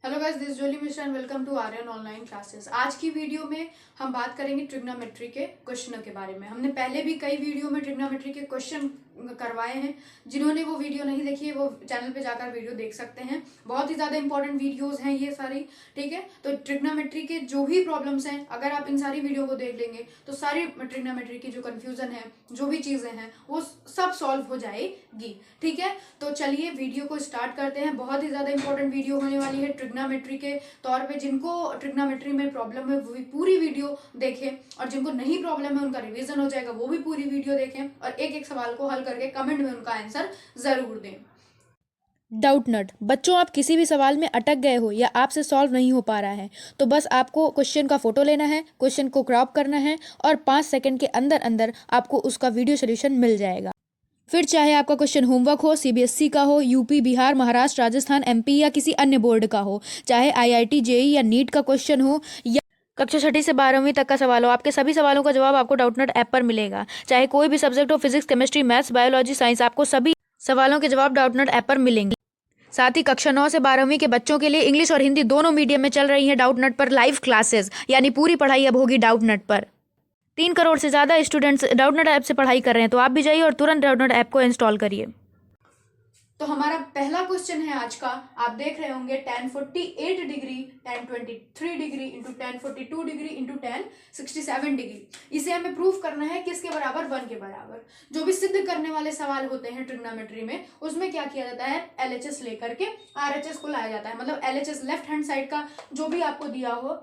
Hello guys, this Jolly Mishra and welcome to Aryan online classes. आज की video में हम बात करेंगे ट्रिग्नोमेट्री के क्वेश्चनों के बारे में। हमने पहले भी कई वीडियो में ट्रिग्नोमेट्री के क्वेश्चन करवाए हैं। जिन्होंने वो वीडियो नहीं देखी है वो चैनल पे जाकर वीडियो देख सकते हैं। बहुत ही ज़्यादा इंपॉर्टेंट वीडियोस हैं ये सारी, ठीक है। तो ट्रिग्नोमेट्री के जो भी प्रॉब्लम्स हैं, अगर आप इन सारी वीडियो को देख लेंगे तो सारी ट्रिग्नोमेट्री की जो कन्फ्यूजन है, जो भी चीज़ें हैं, वो सब सॉल्व हो जाएगी, ठीक है। तो चलिए वीडियो को स्टार्ट करते हैं। बहुत ही ज़्यादा इंपॉर्टेंट वीडियो होने वाली है ट्रिग्नोमेट्री के तौर पे। जिनको ट्रिग्नोमेट्री में प्रॉब्लम है वो भी पूरी वीडियो देखें, और जिनको नहीं प्रॉब्लम है उनका रिवीजन हो जाएगा, वो भी पूरी वीडियो देखें और एक एक सवाल को हल करके कमेंट में उनका आंसर जरूर दें। डाउट नट बच्चों, आप किसी भी सवाल में अटक गए हो या आपसे सॉल्व नहीं हो पा रहा है तो बस आपको क्वेश्चन का फोटो लेना है, क्वेश्चन को क्रॉप करना है और 5 सेकंड के अंदर अंदर आपको उसका वीडियो सोल्यूशन मिल जाएगा। फिर चाहे आपका क्वेश्चन होमवर्क हो, सीबीएसई का हो, यूपी, बिहार, महाराष्ट्र, राजस्थान, एमपी या किसी अन्य बोर्ड का हो, चाहे आईआईटी, जेई या नीट का क्वेश्चन हो या कक्षा 6 से 12वीं तक का सवाल हो, आपके सभी सवालों का जवाब आपको डाउटनट ऐप पर मिलेगा। चाहे कोई भी सब्जेक्ट हो, physics, chemistry, maths, biology, science, आपको सभी सवालों के जवाब डाउटनट ऐप पर मिलेंगे। साथ ही कक्षा 9 से 12वीं के बच्चों के लिए इंग्लिश और हिंदी दोनों मीडियम में चल रही हैं डाउटनट पर लाइव क्लासेस, यानी पूरी पढ़ाई अब होगी डाउटनट पर। 3 करोड़ से ज़्यादा स्टूडेंट्स डाउटनट ऐप से पढ़ाई कर रहे हैं, तो आप भी जाइए और तुरंत डाउटनट ऐप को इंस्टॉल करिए। तो हमारा पहला क्वेश्चन है आज का। आप देख रहे होंगे tan 48 degree, tan 23 degree into tan 42 degree into tan 67 degree. इसे हमें प्रूव करना है किसके बराबर, 1 के बराबर। जो भी सिद्ध करने वाले सवाल होते हैं ट्रिग्नोमेट्री में, उसमें क्या किया जाता है, LHS लेकर के RHS को लाया जाता है। मतलब LHS लेफ्ट हैंड साइड का जो भी आपको दिया हो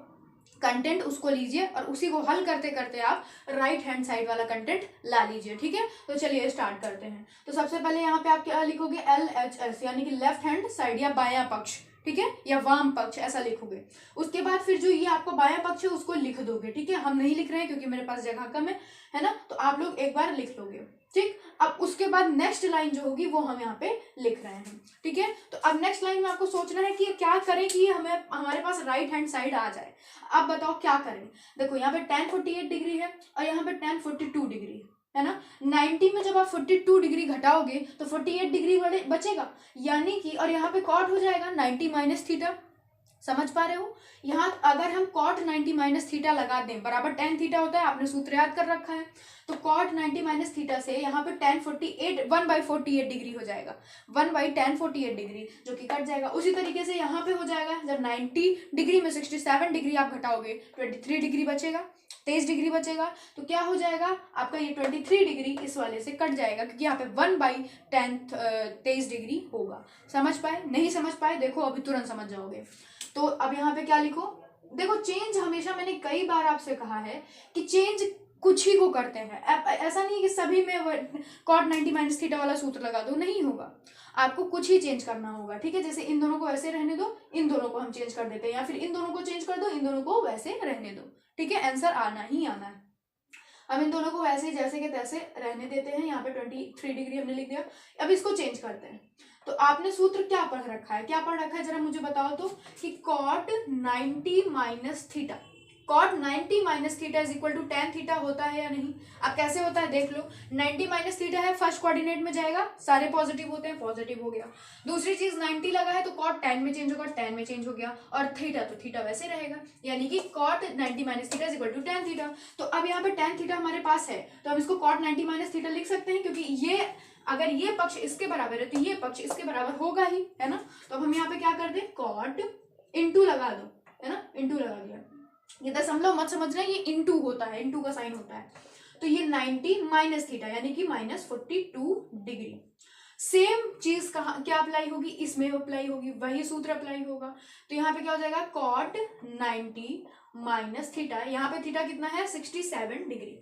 कंटेंट उसको लीजिए और उसी को हल करते करते आप राइट हैंड साइड वाला कंटेंट ला लीजिए, ठीक है। तो चलिए स्टार्ट करते हैं। तो सबसे पहले यहाँ पे आप क्या लिखोगे, LHS यानी कि लेफ्ट हैंड साइड या बायां पक्ष, ठीक है, या वाम पक्ष ऐसा लिखोगे। उसके बाद फिर जो ये आपको बायां पक्ष है उसको लिख दोगे, ठीक है। हम नहीं लिख रहे हैं क्योंकि मेरे पास जगह कम है ना, तो आप लोग एक बार लिख लोगे, ठीक। अब उसके बाद नेक्स्ट लाइन जो होगी वो हम यहाँ पे लिख रहे हैं, ठीक है। तो अब नेक्स्ट लाइन में आपको सोचना है कि क्या करें कि हमें हमारे पास राइट हैंड साइड आ जाए। अब बताओ क्या करें। देखो यहाँ पे tan 48 डिग्री है और यहाँ पे tan 42 डिग्री है ना। 90 में जब आप 42 डिग्री घटाओगे तो 48 डिग्री बचेगा, यानी कि, और यहाँ पे कॉट हो जाएगा 90 माइनस थीटा। समझ पा रहे हो। यहाँ अगर हम cot 90 माइनस थीटा लगा दें बराबर tan थीटा होता है, आपने सूत्र याद कर रखा है। तो cot 90 माइनस थीटा से यहाँ पे tan 48 1/48 डिग्री हो जाएगा, 1/tan 48 डिग्री, जो कि कट जाएगा। उसी तरीके से यहाँ पे हो जाएगा, जब 90 डिग्री में 67 डिग्री आप घटाओगे 23 डिग्री बचेगा, 23 डिग्री बचेगा। तो क्या हो जाएगा आपका, ये 23 डिग्री इस वाले से कट जाएगा क्योंकि यहाँ पे 1/tan 23 डिग्री होगा। समझ पाए, नहीं समझ पाए, देखो अभी तुरंत समझ जाओगे। तो अब यहाँ पे क्या लिखो, देखो चेंज हमेशा, मैंने कई बार आपसे कहा है कि चेंज कुछ ही को करते हैं। ऐसा नहीं कि सभी में cot 90 माइनस थीटा वाला सूत्र लगा दो, नहीं होगा। आपको कुछ ही चेंज करना होगा, ठीक है। जैसे इन दोनों को ऐसे रहने दो, इन दोनों को हम चेंज कर देते हैं, या फिर इन दोनों को चेंज कर दो, इन दोनों को वैसे रहने दो, ठीक है। आंसर आना ही आना है। अब इन दोनों को वैसे जैसे के तैसे रहने देते हैं। यहाँ पे 23 डिग्री हमने लिख दिया। अब इसको चेंज करते हैं। तो आपने सूत्र क्या पढ़ रखा है, क्या पढ़ रखा है, जरा मुझे बताओ तो, कि cot 90 minus theta, cot 90 minus theta is equal to tan theta होता है या नहीं। अब कैसे होता है देख लो। 90 माइनस थीटा है, फर्स्ट कोऑर्डिनेट में जाएगा, सारे पॉजिटिव होते हैं, पॉजिटिव हो गया। दूसरी चीज 90 लगा है तो cot tan में चेंज होगा, tan में चेंज हो गया, और थीटा तो थीटा वैसे रहेगा, यानी कि cot 90 minus theta is equal to tan theta. तो अब यहाँ पे tan थीटा हमारे पास है तो हम इसको cot 90 माइनस थीटा लिख सकते हैं, क्योंकि ये अगर ये पक्ष इसके बराबर है तो ये पक्ष इसके बराबर होगा ही, है ना। तो अब हम यहाँ पे क्या कर दें, cot इंटू लगा दो, है ना, इंटू लगा दिया। ये दशमलव मत समझना, ये इंटू होता है, इंटू का साइन होता है। तो ये 90 माइनस थीटा यानी कि -42 डिग्री। सेम चीज कहाँ क्या अप्लाई होगी, इसमें अप्लाई होगी, वही सूत्र अप्लाई होगा। तो यहाँ पे क्या हो जाएगा, cot 90 माइनस थीटा, यहाँ पे थीटा कितना है 67 डिग्री,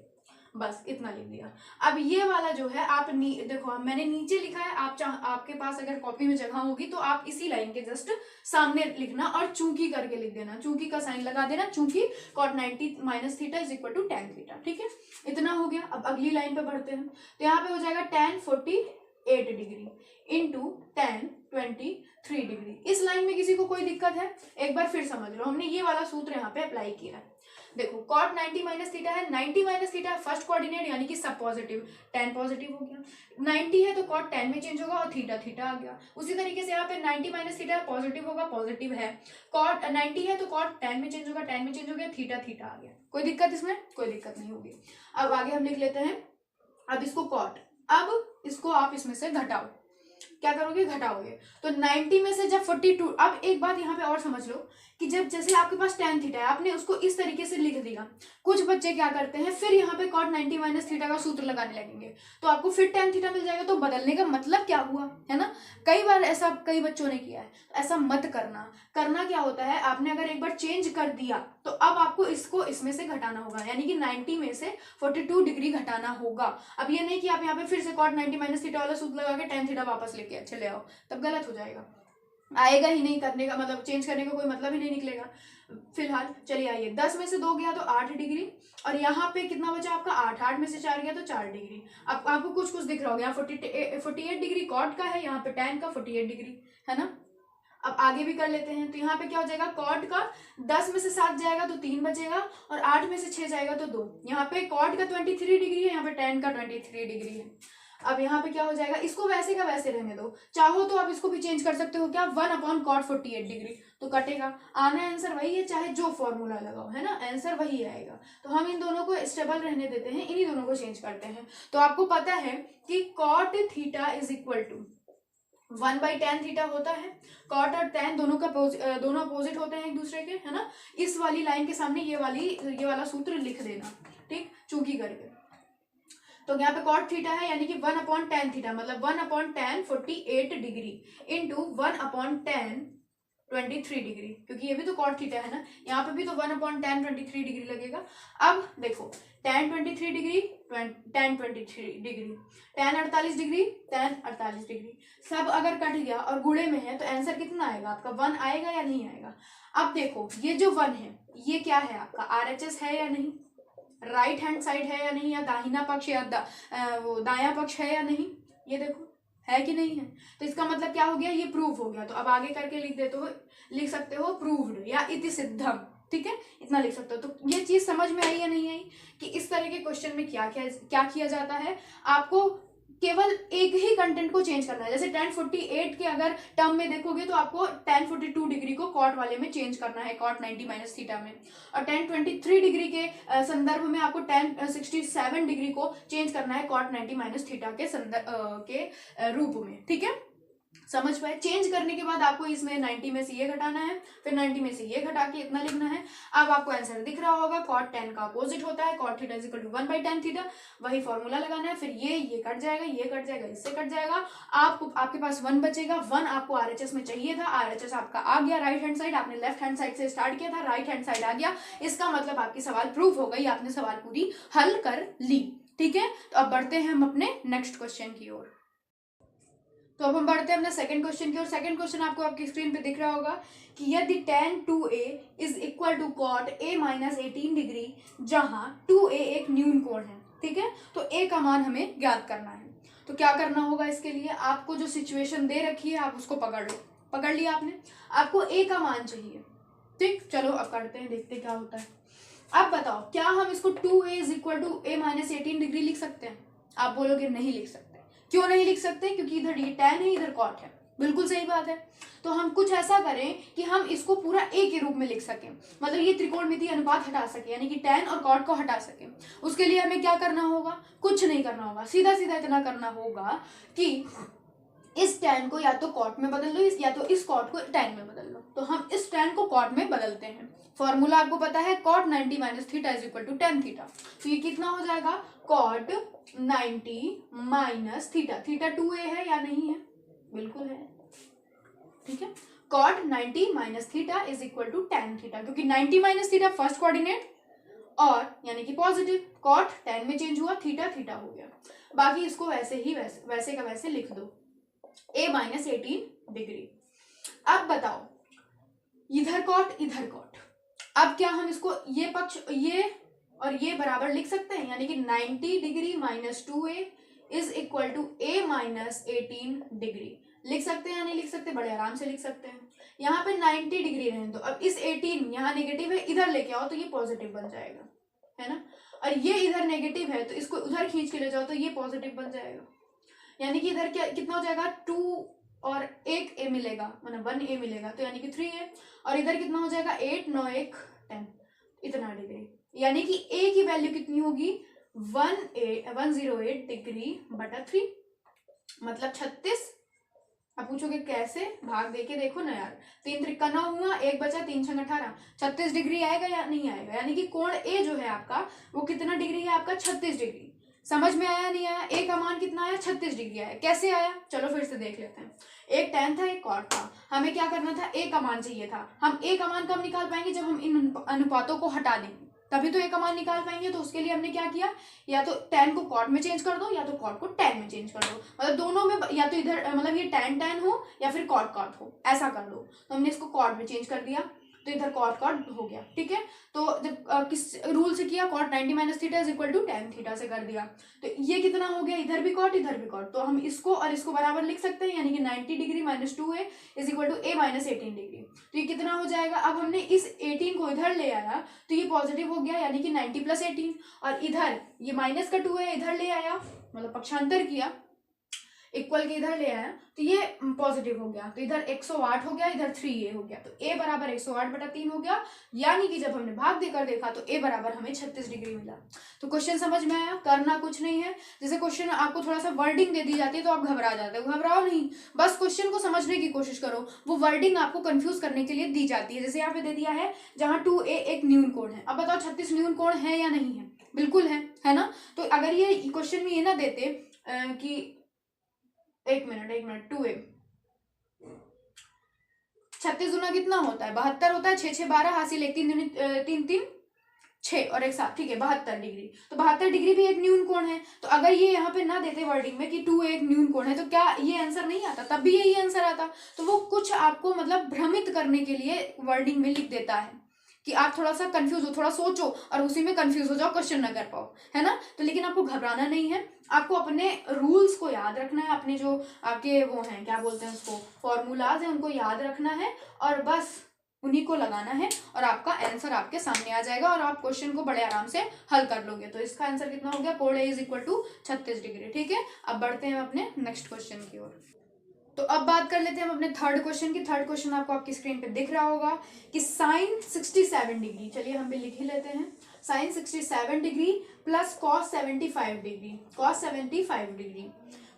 बस इतना लिख दिया। अब ये वाला जो है आप देखो मैंने नीचे लिखा है, आपके पास अगर कॉपी में जगह होगी तो आप इसी लाइन के जस्ट सामने लिखना और चूंकि करके लिख देना, चूंकि का साइन लगा देना, चूंकि cot 90 minus theta is equal to tan theta, ठीक है। इतना हो गया। अब अगली लाइन पे बढ़ते हैं। तो यहाँ पे हो जाएगा tan 48 degree into tan 23 degree. इस लाइन में किसी को कोई दिक्कत है, एक बार फिर समझ लो, हमने ये वाला सूत्र यहाँ पे अप्लाई किया है। देखो कॉट 90 माइनस थीटा है, 90 माइनस थीटा फर्स्ट कोऑर्डिनेट यानी कि सब पॉजिटिव, tan पॉजिटिव हो गया, 90 है तो कॉट tan में चेंज होगा और थीटा थीटा आ गया। उसी तरीके से यहाँ पे 90 माइनस थीटा पॉजिटिव होगा, पॉजिटिव है, कॉट 90 है तो कॉट tan में चेंज होगा, tan में चेंज हो गया, थीटा थीटा आ गया। कोई दिक्कत इसमें? कोई दिक्कत नहीं होगी। अब आगे हम लिख लेते हैं, अब इसको कॉट, अब इसको आप इसमें से घटाओ, क्या करोगे? घटाओगे। तो 90 में से जब 42, अब एक बात यहाँ पे और समझ लो कि जब जैसे आपके पास tan थीटा है, आपने उसको इस तरीके से लिख दिया, कुछ बच्चे क्या करते हैं फिर यहाँ पे cot 90 माइनस थीटा का सूत्र लगाने लगेंगे, तो आपको फिर tan थीटा मिल जाएगा। तो बदलने का मतलब क्या हुआ, है ना? कई बार ऐसा कई बच्चों ने किया है, ऐसा मत करना। करना क्या होता है, आपने अगर एक बार चेंज कर दिया तो अब आपको इसको इसमें से घटाना होगा, यानी कि 90 में से 42 डिग्री घटाना होगा। अब ये नहीं कि आप यहाँ पे फिर से cot 90 माइनस थीटा वाला सूत्र लगा के tan थीटा वापस लेके चले आओ, तब गलत हो जाएगा, आएगा ही नहीं, करने का मतलब चेंज करने का कोई मतलब ही नहीं निकलेगा। फिलहाल चलिए आइए, 10 में से 2 गया तो 8 डिग्री, और यहाँ पे कितना बचा आपका 8, 8 में से 4 गया तो 4 डिग्री। अब आपको कुछ कुछ दिख रहा होगा, यहाँ 48 डिग्री कॉट का है, यहाँ पे tan का 48 डिग्री है ना। अब आगे भी कर लेते हैं, तो यहाँ पे क्या हो जाएगा, कॉट का 10 में से 7 जाएगा तो 3 बचेगा, और 8 में से 6 जाएगा तो 2। यहाँ पे कॉट का 23 डिग्री है, यहाँ पे tan का 23 डिग्री है। अब यहाँ पे क्या हो जाएगा, इसको वैसे का वैसे रहने दो, चाहो तो आप इसको भी चेंज कर सकते हो, क्या 1/cot 48 डिग्री, तो कटेगा, आना आंसर वही है, चाहे जो फॉर्मूला लगाओ, है ना, आंसर वही आएगा। तो हम इन दोनों को स्टेबल रहने देते हैं, इन्हीं दोनों को चेंज करते हैं। तो आपको पता है कि cot theta is equal to 1/tan theta होता है। कॉट और tan दोनों अपोजिट होते हैं एक दूसरे के, है ना। इस वाली लाइन के सामने ये वाला सूत्र लिख देना, ठीक, चूंकि करके। तो यहाँ पे कॉट थीटा है यानी कि 1/tan थीटा, मतलब 1/tan 48 degree into 1/tan 23 degree, क्योंकि ये भी तो कॉट थीटा है ना, यहाँ पे भी तो 1/tan 23 डिग्री लगेगा। अब देखो tan 23 degree, tan 23 degree, tan 48 degree, tan 48 degree, सब अगर कट गया और गुणे में है तो आंसर कितना आएगा आपका, 1 आएगा या नहीं आएगा। अब देखो ये जो 1 है ये क्या है आपका, RHS है या नहीं, राइट हैंड साइड है या नहीं, या दाहिना पक्ष या वो दायां पक्ष है या नहीं, ये देखो है कि नहीं है। तो इसका मतलब क्या हो गया, ये प्रूव हो गया। तो अब आगे करके लिख सकते हो प्रूव्ड या इति सिद्धम, ठीक है, इतना लिख सकते हो। तो ये चीज समझ में आई या नहीं आई कि इस तरह के क्वेश्चन में क्या किया जाता है, आपको केवल एक ही कंटेंट को चेंज करना है। जैसे tan 48 के अगर टर्म में देखोगे तो आपको tan 42 डिग्री को कॉट वाले में चेंज करना है, cot 90 माइनस थीटा में, और tan 23 डिग्री के संदर्भ में आपको tan 67 डिग्री को चेंज करना है cot 90 माइनस थीटा के संदर्भ के रूप में, ठीक है, समझ पाए। चेंज करने के बाद आपको इसमें 90 में से ये घटाना है, फिर 90 में से ये घटा के इतना लिखना है। अब आपको आंसर दिख रहा होगा, cot tan का अपोजिट होता है, cot theta is equal to 1/tan theta, वही फॉर्मूला लगाना है। फिर ये कट जाएगा, ये कट जाएगा, इससे कट जाएगा, आपके पास 1 बचेगा। 1 आपको RHS में चाहिए था, RHS आपका आ गया राइट हैंड साइड, आपने लेफ्ट हैंड साइड से स्टार्ट किया था, राइट हैंड साइड आ गया, इसका मतलब आपकी सवाल प्रूव हो गई, आपने सवाल पूरी हल कर ली, ठीक है। तो अब बढ़ते हैं हम अपने नेक्स्ट क्वेश्चन की ओर। तो अब हम बढ़ते हैं अपने सेकंड क्वेश्चन की ओर। सेकंड क्वेश्चन आपको आपकी स्क्रीन पे दिख रहा होगा कि यदि tan 2a is equal to cot a minus 18 degree, जहां 2a एक न्यून कोण है, ठीक है, तो a का मान हमें ज्ञात करना है। तो क्या करना होगा इसके लिए, आपको जो सिचुएशन दे रखी है आप उसको पकड़ लो, पकड़ लिया आपने, आपको a का मान चाहिए, ठीक। चलो अब करते हैं, देखते क्या होता है। अब बताओ क्या हम इसको 2a is equal to a minus 18 degree लिख सकते हैं? आप बोलोगे नहीं लिख सकते। क्यों नहीं लिख सकते? क्योंकि इधर ये tan है, इधर cot है, बिल्कुल सही बात है। तो हम कुछ ऐसा करें कि हम इसको पूरा a के रूप में लिख सकें, मतलब ये त्रिकोणमितीय अनुपात हटा सके, यानी कि tan और cot को हटा सके। उसके लिए हमें क्या करना होगा, कुछ नहीं करना होगा, सीधा सीधा इतना करना होगा कि इस tan को या तो cot में बदल लो, या तो इस cot को tan में बदल लो। तो हम इस tan को cot में बदलते हैं। फॉर्मूला आपको पता है, cot 90 minus theta is equal to tan theta. तो ये कितना हो जाएगा, cot 90 minus theta, theta 2a है या नहीं है, बिल्कुल है, ठीक है। cot 90 minus theta is equal to tan theta, क्योंकि 90 माइनस थीटा फर्स्ट कोऑर्डिनेट और यानी कि पॉजिटिव, cot tan में चेंज हुआ, थीटा थीटा हो गया। बाकी इसको वैसे ही वैसे का वैसे लिख दो, a माइनस 18 डिग्री। अब बताओ इधर cot इधर cot, अब क्या हम इसको ये पक्ष ये और ये बराबर लिख सकते हैं, यानी कि 90 degree minus 2a is equal to a minus 18 degree. लिख सकते हैं या नहीं लिख सकते? बड़े आराम से लिख सकते हैं। यहाँ पे 90 डिग्री रहने दो। अब इस 18 यहाँ नेगेटिव है, इधर लेके आओ तो ये पॉजिटिव बन जाएगा, है ना। और ये इधर नेगेटिव है तो इसको उधर खींच के ले जाओ तो ये पॉजिटिव बन जाएगा। यानी कि इधर क्या कितना हो जाएगा? 2 और 1 ए मिलेगा, मतलब 1 ए मिलेगा, तो यानी कि 3 ए। और इधर कितना हो जाएगा? 8 9 1 10, इतना डिग्री। यानी कि ए की वैल्यू कितनी होगी? 108 डिग्री बटा 3, मतलब 36। अब पूछोगे कैसे? भाग दे के देखो ना यार, 3 त्रिका 9 हुआ, 1 बचा, 3 छंग 18, 36 डिग्री आएगा या नहीं आएगा? यानी कि कोण ए जो है आपका वो कितना डिग्री है आपका? 36 डिग्री। समझ में आया नहीं आया? ए का मान कितना आया? 36 डिग्री आया। कैसे आया? चलो फिर से देख लेते हैं। एक tan था, एक cot था। हमें क्या करना था? ए का मान चाहिए था। हम ए का मान कब निकाल पाएंगे? जब हम इन अनुपातों को हटा देंगे, तभी तो ए का मान निकाल पाएंगे। तो उसके लिए हमने क्या किया? या तो tan को cot में चेंज कर दो या तो cot को tan में चेंज कर दो, मतलब दोनों में, या तो इधर मतलब ये tan हो या फिर cot हो, ऐसा कर दो। तो हमने इसको cot में चेंज कर दिया तो इधर cot हो गया, ठीक है। तो जब किस रूल से किया? cot 90 minus theta is equal to tan theta से कर दिया। तो ये कितना हो गया? इधर भी cot इधर भी cot, तो हम इसको और इसको बराबर लिख सकते हैं, यानी कि 90 degree minus 2a is equal to a minus 18 degree. तो ये कितना हो जाएगा? अब हमने इस 18 को इधर ले आया तो ये पॉजिटिव हो गया, यानी कि 90 प्लस 18, और इधर ये माइनस का 2 है, इधर ले आया, मतलब पक्षांतर किया, इक्वल के इधर ले आया तो ये पॉजिटिव हो गया। तो इधर 108 हो गया, इधर 3a हो गया, तो a बराबर 108 बटा 3 हो गया। यानी कि जब हमने भाग देकर देखा तो a बराबर हमें 36 डिग्री मिला। तो क्वेश्चन समझ में आया? करना कुछ नहीं है। जैसे क्वेश्चन आपको थोड़ा सा वर्डिंग दे दी जाती है तो आप घबरा जाते हो, घबराओ नहीं, बस क्वेश्चन को समझने की कोशिश करो। वो वर्डिंग आपको कंफ्यूज करने के लिए दी जाती है। जैसे यहाँ पे दे दिया है जहाँ 2a एक न्यून कोण है। अब बताओ 36 न्यून कोण है या नहीं है? बिल्कुल है ना। तो अगर ये क्वेश्चन में ये ना देते कि एक मिनट 2a 36 गुना कितना होता है? 72 होता है। 6 6 12 हासिल 1 3 3 6 और 1 7, ठीक है, 72 डिग्री। तो 72 डिग्री भी एक न्यून कोण है। तो अगर ये यहाँ पे ना देते वर्डिंग में कि 2a एक न्यून कोण है तो क्या ये आंसर नहीं आता? तब भी यही आंसर आता। तो वो कुछ आपको मतलब भ्रमित करने के लिए वर्डिंग में लिख देता है कि आप थोड़ा सा कंफ्यूज हो, थोड़ा सोचो और उसी में कंफ्यूज हो जाओ, क्वेश्चन ना कर पाओ, है ना। तो लेकिन आपको घबराना नहीं है, आपको अपने रूल्स को याद रखना है, अपने जो आपके वो हैं क्या बोलते हैं उसको, फॉर्मूलाज हैं, उनको याद रखना है और बस उन्हीं को लगाना है और आपका आंसर आपके सामने आ जाएगा और आप क्वेश्चन को बड़े आराम से हल कर लोगे। तो इसका आंसर कितना हो गया? कोण ए इज इक्वल टू 36 डिग्री, ठीक है। अब बढ़ते हैं अपने नेक्स्ट क्वेश्चन की ओर। तो अब बात कर लेते हैं हम अपने थर्ड क्वेश्चन की। थर्ड क्वेश्चन आपको आपकी स्क्रीन पे दिख रहा होगा कि साइन 67 डिग्री, चलिए हम भी लिख ही लेते हैं, sine 67 degree plus cos 75 degree, cos 75 degree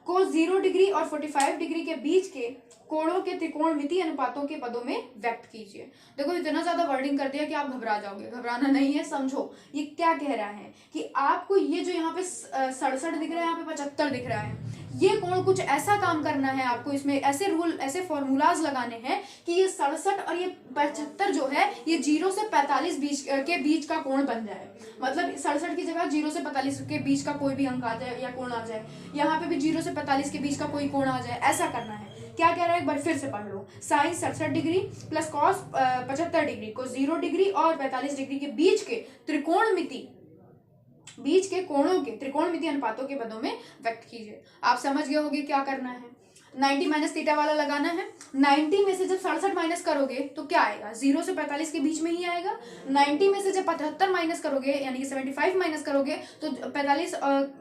को 0 डिग्री और 45 डिग्री के बीच के कोणों के त्रिकोणमितीय अनुपातों के पदों में व्यक्त कीजिए। देखो इतना ज्यादा वर्डिंग कर दिया कि आप घबरा जाओगे, घबराना नहीं है। समझो ये क्या कह रहा है कि आपको ये जो यहाँ पे 67 दिख रहा है, यहाँ पे 75 दिख रहा है, ये कोण कुछ ऐसा काम करना है आपको, इसमें ऐसे रूल ऐसे फॉर्मूलाज लगाने हैं कि ये 67 और ये 75 जो है ये 0 से 45 के बीच का कोण बन जाए। मतलब 67 की जगह 0 से 45 के बीच का कोई भी अंक आ जाए या कोण आ जाए, यहाँ पे भी 0 से 45 के बीच का कोई कोण आ जाए, ऐसा करना है। क्या कह रहा है एक बार फिर से पढ़ लो, sine 67 degree plus cos 75 degree को 0 डिग्री और 45 डिग्री के बीच के त्रिकोणमिति बीच के कोणों के त्रिकोणमितीय अनुपातों के पदों में व्यक्त कीजिए। आप समझ गए होंगे क्या करना है, 90 माइनस थीटा वाला लगाना है। 90 में से जब 67 माइनस करोगे तो क्या आएगा? 0 से 45 के बीच में ही आएगा। 90 में से जब 75 माइनस करोगे यानी कि 75 माइनस करोगे तो 45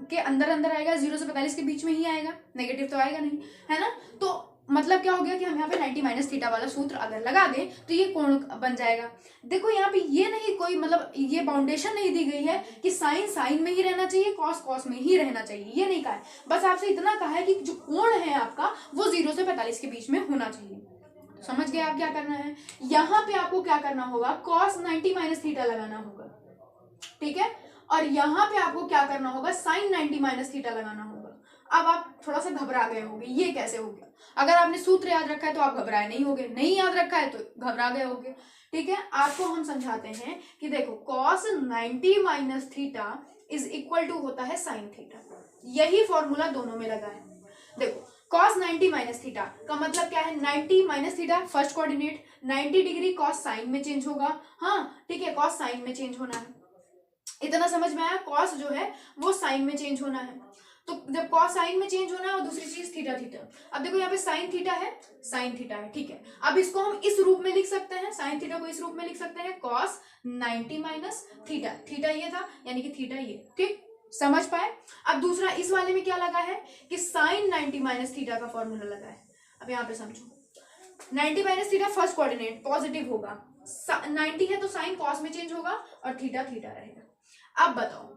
के अंदर अंदर आएगा, 0 से 45 के बीच में ही आएगा, नेगेटिव तो आएगा नहीं, है ना। तो मतलब क्या हो गया कि हम यहाँ पे 90 माइनस थीटा वाला सूत्र अगर लगा दें तो ये कोण बन जाएगा। देखो यहाँ पे ये नहीं कोई मतलब ये बाउंडेशन नहीं दी गई है कि साइन साइन में ही रहना चाहिए, कॉस कॉस में ही रहना चाहिए, ये नहीं कहा है। बस आपसे इतना कहा है कि जो कोण है आपका वो 0 से 45 के बीच में होना चाहिए। समझ गए आप क्या करना है? यहाँ पे आपको क्या करना होगा? कॉस 90 माइनस थीटा लगाना होगा, ठीक है। और यहाँ पे आपको क्या करना होगा? साइन 90 माइनस थीटा लगाना होगा। अब आप थोड़ा सा घबरा गए होंगे, ये कैसे हो गया? अगर आपने सूत्र याद रखा है तो आप घबराए नहीं होगे, नहीं याद रखा है तो घबरा गए होंगे, ठीक है। आपको हम समझाते हैं कि देखो cos 90 minus theta is equal to होता है साइन थीटा, यही फॉर्मूला दोनों में लगा है। देखो cos 90 माइनस थीटा का मतलब क्या है? 90 minus theta first coordinate, 90 degree cos sine में चेंज होगा, हाँ ठीक है, cos साइन में चेंज होना है। इतना समझ में आया? cos जो है वो साइन में चेंज होना है। तो जब कॉस साइन में चेंज होना है और दूसरी चीज थीटा थीटा। अब देखो यहाँ पे साइन थीटा है, साइन थीटा है, ठीक है। अब इसको हम इस रूप में लिख सकते हैं, साइन थीटा को इस रूप में लिख सकते हैं, कॉस 90 माइनस थीटा, थीटा ये था यानी कि थीटा ये, ठीक, समझ पाए। अब दूसरा इस वाले में क्या लगा है कि साइन 90 माइनस थीटा का फॉर्मूला लगा है। अब यहाँ पे समझो, 90 minus theta first coordinate positive होगा, 90 है तो साइन कॉस में चेंज होगा और थीटा थीटा रहेगा। अब बताओ,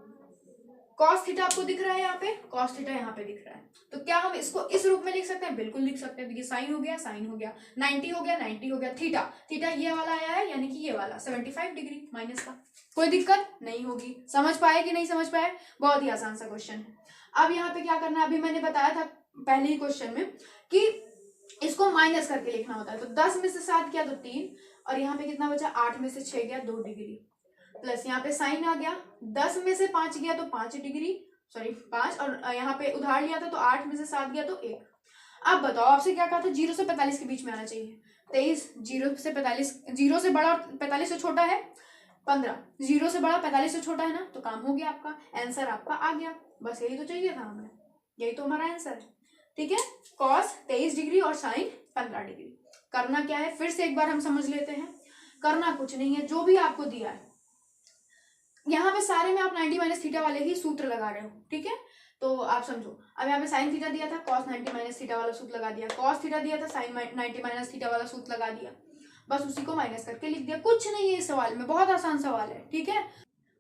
कॉस थीटा आपको दिख रहा है यहाँ पे, कॉस थीटा यहाँ पे दिख रहा है, तो क्या हम इसको इस रूप में लिख सकते हैं? बिल्कुल लिख सकते हैं। देखिए साइन हो गया, साइन हो गया, 90 हो गया, 90 हो गया, थीटा थीटा ये वाला आया है यानी कि ये वाला 75 डिग्री माइनस का, कोई दिक्कत नहीं होगी। समझ पाए कि नहीं समझ पाए? बहुत ही आसान सा क्वेश्चन है। अब यहाँ पे क्या करना है, अभी मैंने बताया था पहले ही क्वेश्चन में कि इसको माइनस करके लिखना होता है। तो 10 में से 7 गया तो 3, और यहाँ पे कितना बचा, 8 में से 6 गया 2 डिग्री, प्लस यहाँ पे साइन आ गया, 10 में से 5 गया तो 5 डिग्री, सॉरी 5, और यहाँ पे उधार लिया था तो 8 में से 7 गया तो 1। अब बताओ, आपसे क्या कहा था, 0 से 45 के बीच में आना चाहिए। 23, 0 से 45, 0 से बड़ा और 45 से छोटा है 15, 0 से बड़ा 45 से छोटा है ना, तो काम हो गया आपका, आंसर आपका आ गया। बस यही तो चाहिए था हमें, यही तो हमारा आंसर है, ठीक है। कॉस 23 डिग्री और साइन 15 डिग्री। करना क्या है, फिर से एक बार हम समझ लेते हैं। करना कुछ नहीं है, जो भी आपको दिया है यहाँ पे सारे में आप 90 माइनस थीटा वाले ही सूत्र लगा रहे हो, ठीक है। तो आप समझो, अब यहाँ पे साइन थीटा दिया था, कॉस 90 माइनस थीटा वाला सूत्र लगा दिया, कॉस थीटा दिया था, साइन 90 माइनस थीटा वाला सूत्र लगा दिया, बस उसी को माइनस करके लिख दिया। कुछ नहीं है इस सवाल में, बहुत आसान सवाल है, ठीक है।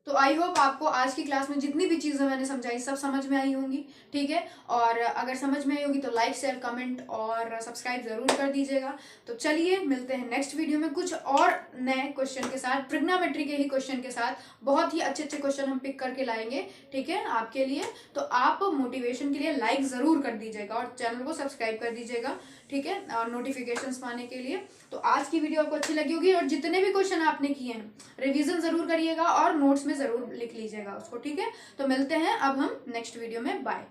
तो आई होप आपको आज की क्लास में जितनी भी चीज़ें मैंने समझाई सब समझ में आई होंगी, ठीक है। और अगर समझ में आई होगी तो लाइक शेयर कमेंट और सब्सक्राइब जरूर कर दीजिएगा। तो चलिए मिलते हैं नेक्स्ट वीडियो में कुछ और नए क्वेश्चन के साथ, ट्रिग्नोमेट्री के ही क्वेश्चन के साथ। बहुत ही अच्छे अच्छे क्वेश्चन हम पिक करके लाएंगे, ठीक है, आपके लिए। तो आप मोटिवेशन के लिए लाइक ज़रूर कर दीजिएगा और चैनल को सब्सक्राइब कर दीजिएगा, ठीक है, और नोटिफिकेशंस पाने के लिए। तो आज की वीडियो आपको अच्छी लगी होगी और जितने भी क्वेश्चन आपने किए हैं रिवीजन जरूर करिएगा और नोट्स में जरूर लिख लीजिएगा उसको, ठीक है। तो मिलते हैं अब हम नेक्स्ट वीडियो में, बाय।